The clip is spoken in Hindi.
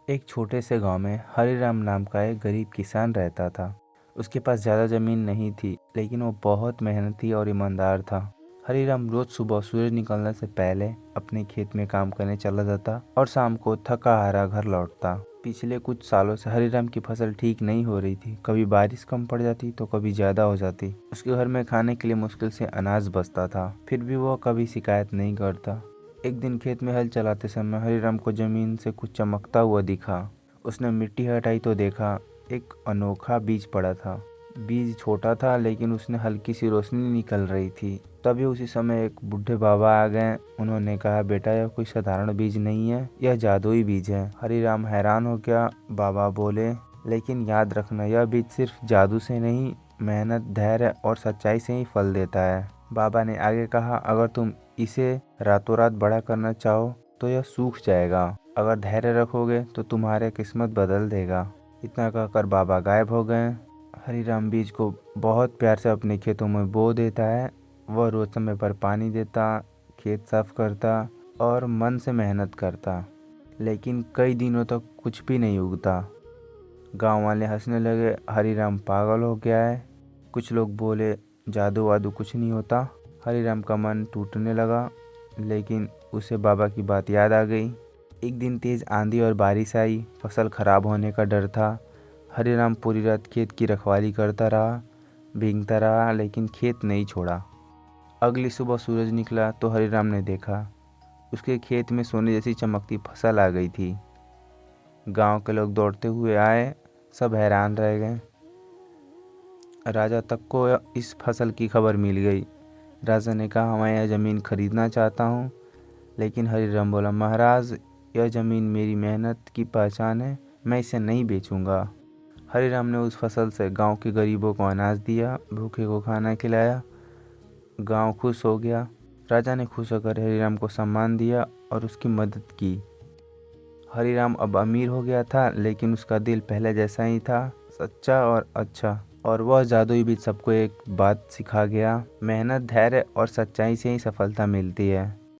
एक छोटे से गांव में हरिराम नाम का एक गरीब किसान रहता था। उसके पास ज़्यादा ज़मीन नहीं थी, लेकिन वो बहुत मेहनती और ईमानदार था। हरिराम रोज सुबह सूरज निकलने से पहले अपने खेत में काम करने चला जाता और शाम को थका हारा घर लौटता। पिछले कुछ सालों से हरिराम की फसल ठीक नहीं हो रही थी। कभी बारिश कम पड़ जाती तो कभी ज़्यादा हो जाती। उसके घर में खाने के लिए मुश्किल से अनाज बचता था, फिर भी वो कभी शिकायत नहीं करता। एक दिन खेत में हल चलाते समय हरिराम को जमीन से कुछ चमकता हुआ दिखा। उसने मिट्टी हटाई तो देखा एक अनोखा बीज पड़ा था। बीज छोटा था, लेकिन उसने हल्की सी रोशनी निकल रही थी। तभी उसी समय एक बूढ़े बाबा आ गए। उन्होंने कहा, बेटा यह कोई साधारण बीज नहीं है, यह जादुई बीज है। हरिराम हैरान हो गया। बाबा बोले, लेकिन याद रखना, यह बीज सिर्फ जादू से नहीं, मेहनत, धैर्य और सच्चाई से ही फल देता है। बाबा ने आगे कहा, अगर तुम इसे रातों रात बड़ा करना चाहो तो यह सूख जाएगा। अगर धैर्य रखोगे तो तुम्हारी किस्मत बदल देगा। इतना कहकर बाबा गायब हो गए। हरिराम बीज को बहुत प्यार से अपने खेतों में बो देता है। वह रोज समय पर पानी देता, खेत साफ करता और मन से मेहनत करता, लेकिन कई दिनों तक कुछ भी नहीं उगता। गांव वाले हंसने लगे, हरिराम पागल हो गया है। कुछ लोग बोले, जादू वादू कुछ नहीं होता। हरिराम का मन टूटने लगा, लेकिन उसे बाबा की बात याद आ गई। एक दिन तेज आंधी और बारिश आई। फसल खराब होने का डर था। हरिराम पूरी रात खेत की रखवाली करता रहा, भीगता रहा, लेकिन खेत नहीं छोड़ा। अगली सुबह सूरज निकला तो हरिराम ने देखा उसके खेत में सोने जैसी चमकती फसल आ गई थी। गांव के लोग दौड़ते हुए आए, सब हैरान रह गए। राजा तक को इस फसल की खबर मिल गई। राजा ने कहा, मैं यह ज़मीन खरीदना चाहता हूँ। लेकिन हरिराम बोला, महाराज यह ज़मीन मेरी मेहनत की पहचान है, मैं इसे नहीं बेचूंगा। हरिराम ने उस फसल से गांव के गरीबों को अनाज दिया, भूखे को खाना खिलाया। गांव खुश हो गया। राजा ने खुश होकर हरिराम को सम्मान दिया और उसकी मदद की। हरिराम अब अमीर हो गया था, लेकिन उसका दिल पहले जैसा ही था, सच्चा और अच्छा। और वह जादुई बीज सबको एक बात सिखा गया, मेहनत, धैर्य और सच्चाई से ही सफलता मिलती है।